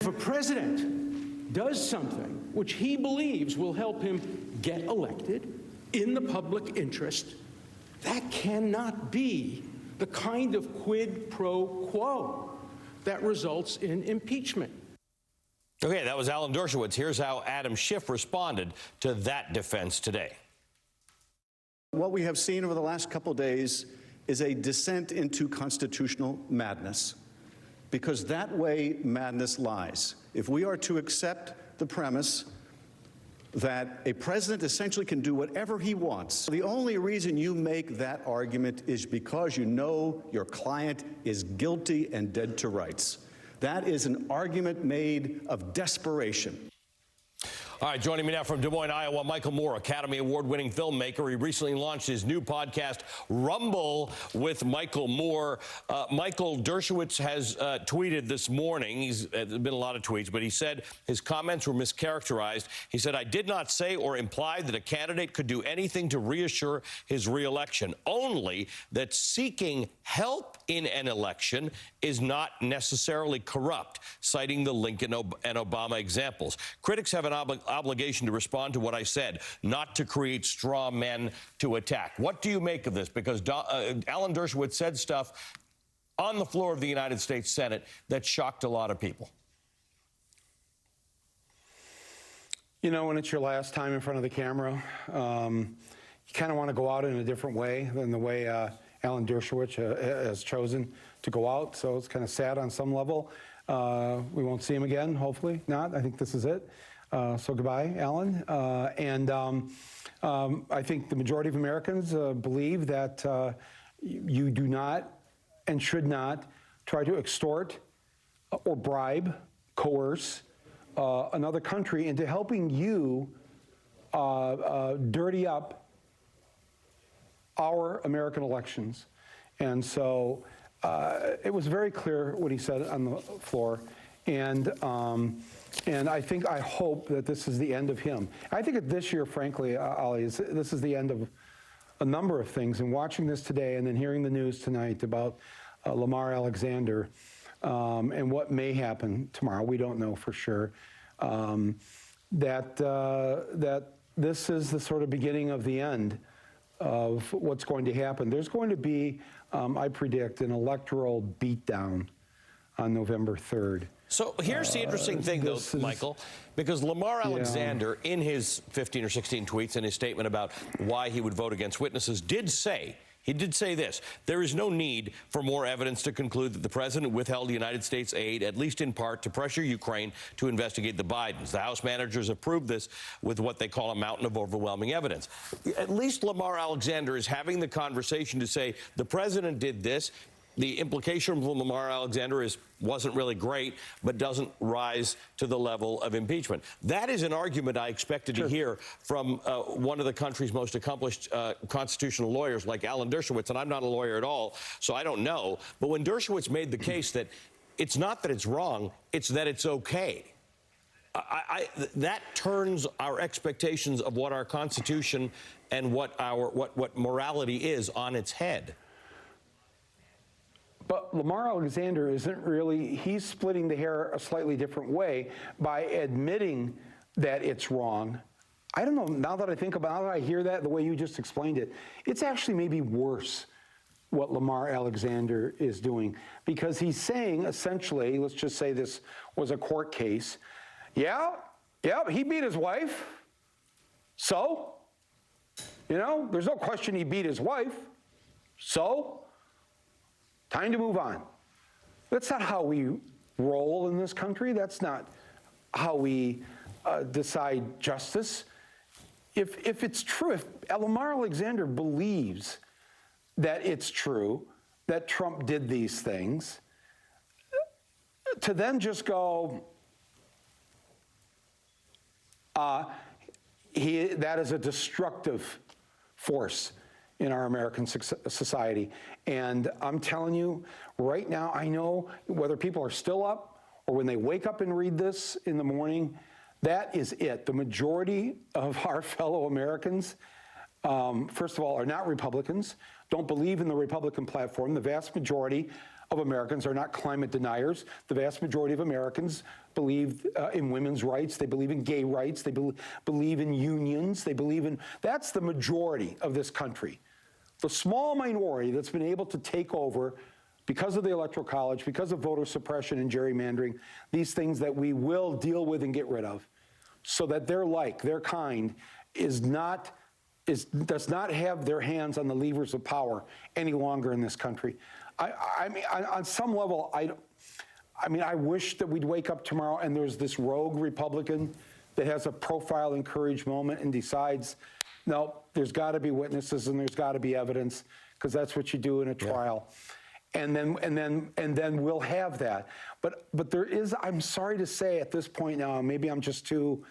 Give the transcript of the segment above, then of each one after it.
If a president does something which he believes will help him get elected in the public interest, that cannot be the kind of quid pro quo that results in impeachment. Okay, that was Alan Dershowitz. Here's how Adam Schiff responded to that defense today. What we have seen over the last couple of days is a descent into constitutional madness, because that way madness lies. If we are to accept the premise that a president essentially can do whatever he wants, the only reason you make that argument is because you know your client is guilty and dead to rights. That is an argument made of desperation. All right, joining me now from Des Moines, Iowa, Michael Moore, Academy Award-winning filmmaker. He recently launched his new podcast, Rumble with Michael Moore. Michael, Dershowitz has tweeted this morning. There's been a lot of tweets, but he said his comments were mischaracterized. He said, "I did not say or imply that a candidate could do anything to reassure his reelection, only that seeking help in an election is not necessarily corrupt," citing the Lincoln and Obama examples. Critics have an obligation to respond to what I said, not to create straw men to attack. What do you make of this? Because Alan Dershowitz said stuff on the floor of the United States Senate that shocked a lot of people. You know, when it's your last time in front of the camera, you kind of want to go out in a different way than the way Alan Dershowitz has chosen to go out. So it's kind of sad on some level. We won't see him again, hopefully not. I think this is it. So goodbye, Alan. I think the majority of Americans believe that you do not and should not try to extort or bribe, coerce another country into helping you dirty up our American elections. And so it was very clear what he said on the floor. And I hope that this is the end of him. I think that this year, frankly, Ali, this is the end of a number of things. And watching this today and then hearing the news tonight about Lamar Alexander and what may happen tomorrow, we don't know for sure, that this is the sort of beginning of the end of what's going to happen. There's going to be, I predict, an electoral beatdown on November 3rd. So here's the interesting thing, though, Michael, because Lamar Alexander, in his 15 or 16 tweets and his statement about why he would vote against witnesses, did say this: there is no need for more evidence to conclude that the president withheld United States aid, at least in part, to pressure Ukraine to investigate the Bidens. The House managers have proved this with what they call a mountain of overwhelming evidence. At least Lamar Alexander is having the conversation to say the president did this. The implication from Lamar Alexander wasn't really great, but doesn't rise to the level of impeachment. That is an argument I expected to hear from one of the country's most accomplished constitutional lawyers, like Alan Dershowitz, and I'm not a lawyer at all, so I don't know. But when Dershowitz made the case that it's not that it's wrong, it's that it's okay, that turns our expectations of what our Constitution and what morality is on its head. But Lamar Alexander isn't really, he's splitting the hair a slightly different way by admitting that it's wrong. I don't know, now that I think about it, now that I hear that, the way you just explained it, it's actually maybe worse what Lamar Alexander is doing, because he's saying essentially, let's just say this was a court case. Yeah, he beat his wife. So, there's no question he beat his wife. So, time to move on. That's not how we roll in this country. That's not how we decide justice. If it's true, if Lamar Alexander believes that it's true, that Trump did these things, to then just go, that is a destructive force in our American society. And I'm telling you, right now, I know whether people are still up or when they wake up and read this in the morning, that is it. The majority of our fellow Americans, first of all, are not Republicans, don't believe in the Republican platform. The vast majority of Americans are not climate deniers. The vast majority of Americans believe in women's rights. They believe in gay rights. They believe in unions. They believe in, that's the majority of this country. The small minority that's been able to take over because of the Electoral College, because of voter suppression and gerrymandering, these things that we will deal with and get rid of, so that their kind, does not have their hands on the levers of power any longer in this country. I mean, on some level, I wish that we'd wake up tomorrow and there's this rogue Republican that has a profile and courage moment and decides, no, there's got to be witnesses and there's got to be evidence, because that's what you do in a trial. Yeah. And then we'll have that. But there is, I'm sorry to say at this point now, maybe I'm just too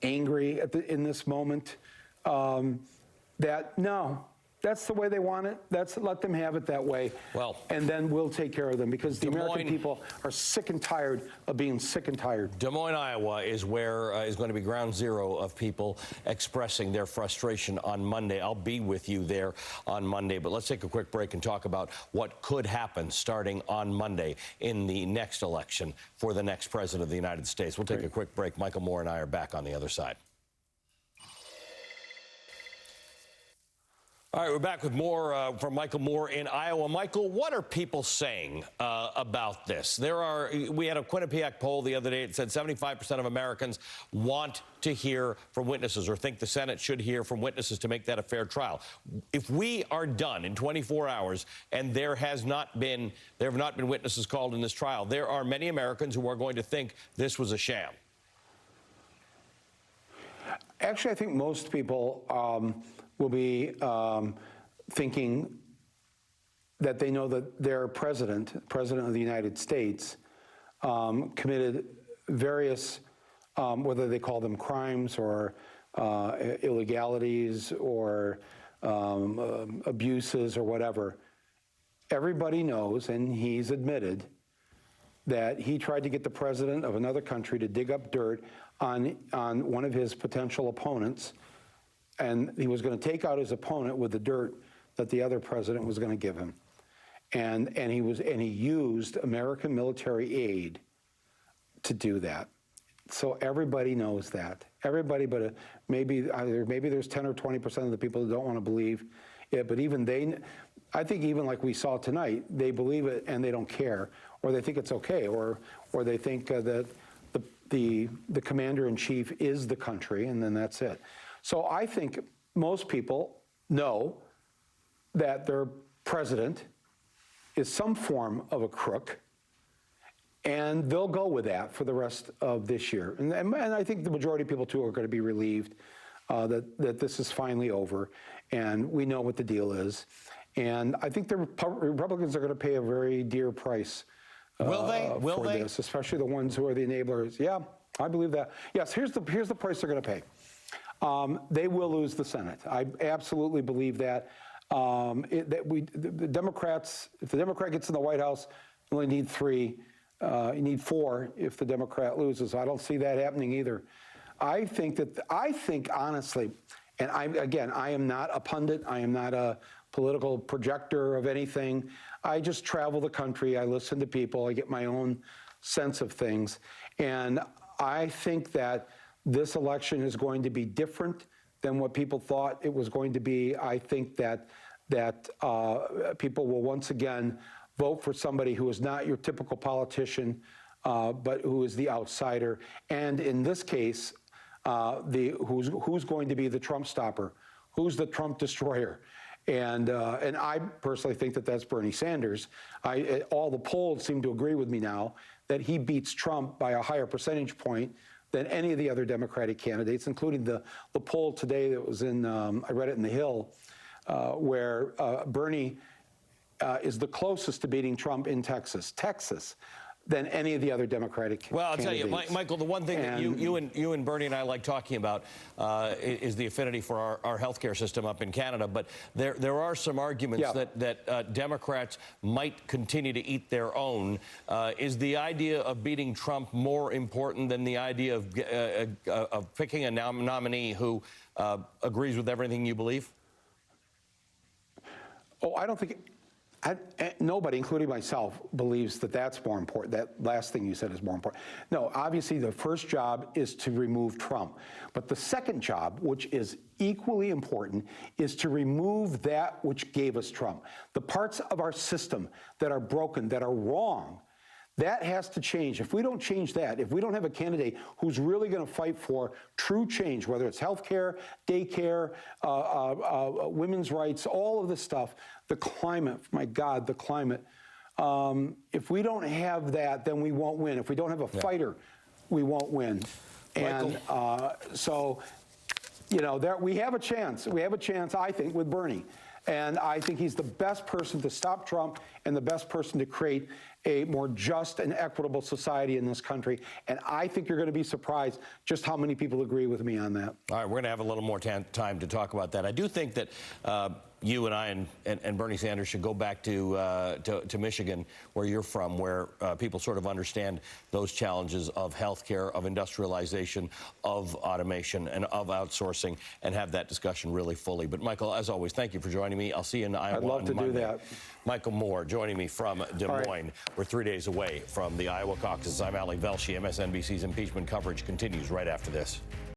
angry in this moment, that no, that's the way they want it. Let them have it that way. Well, and then we'll take care of them, because the American people are sick and tired of being sick and tired. Des Moines, Iowa is where is going to be ground zero of people expressing their frustration on Monday. I'll be with you there on Monday, but let's take a quick break and talk about what could happen starting on Monday in the next election for the next president of the United States. We'll take a quick break. Michael Moore and I are back on the other side. All right, we're back with more from Michael Moore in Iowa. Michael, what are people saying about this? We had a Quinnipiac poll the other day. It said 75% of Americans want to hear from witnesses, or think the Senate should hear from witnesses to make that a fair trial. If we are done in 24 hours and there have not been witnesses called in this trial, there are many Americans who are going to think this was a sham. Actually, I think most people will be thinking that they know that their president of the United States, committed various, whether they call them crimes or illegalities or abuses or whatever. Everybody knows, and he's admitted, that he tried to get the president of another country to dig up dirt on one of his potential opponents, and he was going to take out his opponent with the dirt that the other president was going to give him, and he used American military aid to do that. So everybody knows that. Everybody, but maybe there's 10 or 20% of the people that don't want to believe it. But even they, I think, even like we saw tonight, they believe it and they don't care, or they think it's okay, or they think that the commander-in-chief is the country, and then that's it. So I think most people know that their president is some form of a crook, and they'll go with that for the rest of this year. And I think the majority of people, too, are going to be relieved that this is finally over, and we know what the deal is. And I think the Republicans are going to pay a very dear price Will they? this, especially the ones who are the enablers. Yeah, I believe that. Yes, here's the price they're going to pay. They will lose the Senate. I absolutely believe that. The Democrats, if the Democrat gets in the White House, you only need 3. You need 4 if the Democrat loses. I don't see that happening either. I think honestly, and I am not a pundit. I am not a political projector of anything. I just travel the country. I listen to people. I get my own sense of things. And I think that this election is going to be different than what people thought it was going to be. I think that people will once again vote for somebody who is not your typical politician, but who is the outsider. And in this case, who's going to be the Trump stopper? Who's the Trump destroyer? And I personally think that that's Bernie Sanders. All the polls seem to agree with me now that he beats Trump by a higher percentage point than any of the other Democratic candidates, including the poll today that was in, I read it in The Hill, where Bernie is the closest to beating Trump in Texas, than any of the other Democratic candidates. Well, I'll tell you, Michael, the one thing that you and Bernie and I like talking about is the affinity for our healthcare system up in Canada. But there are some arguments that Democrats might continue to eat their own. Is the idea of beating Trump more important than the idea of picking a nominee who agrees with everything you believe? Oh, I don't think Nobody, including myself, believes that that's more important. That last thing you said is more important. No, obviously the first job is to remove Trump. But the second job, which is equally important, is to remove that which gave us Trump. The parts of our system that are broken, that are wrong, that has to change. If we don't change that, if we don't have a candidate who's really going to fight for true change, whether it's health care, daycare, women's rights, all of this stuff, the climate, my God, the climate. If we don't have that, then we won't win. If we don't have a fighter, we won't win. And so, you know, we have a chance. We have a chance, I think, with Bernie. And I think he's the best person to stop Trump and the best person to create a more just and equitable society in this country. And I think you're going to be surprised just how many people agree with me on that. All right, we're going to have a little more time to talk about that. I do think that you and I and Bernie Sanders should go back to Michigan, where you're from, where people sort of understand those challenges of healthcare, of industrialization, of automation, and of outsourcing, and have that discussion really fully. But Michael, as always, thank you for joining me. I'll see you in Iowa. I'd love to do that. Michael Moore joining me from Des Moines. We're 3 days away from the Iowa caucuses. I'm Ali VELSHI. MSNBC's impeachment coverage continues right after this.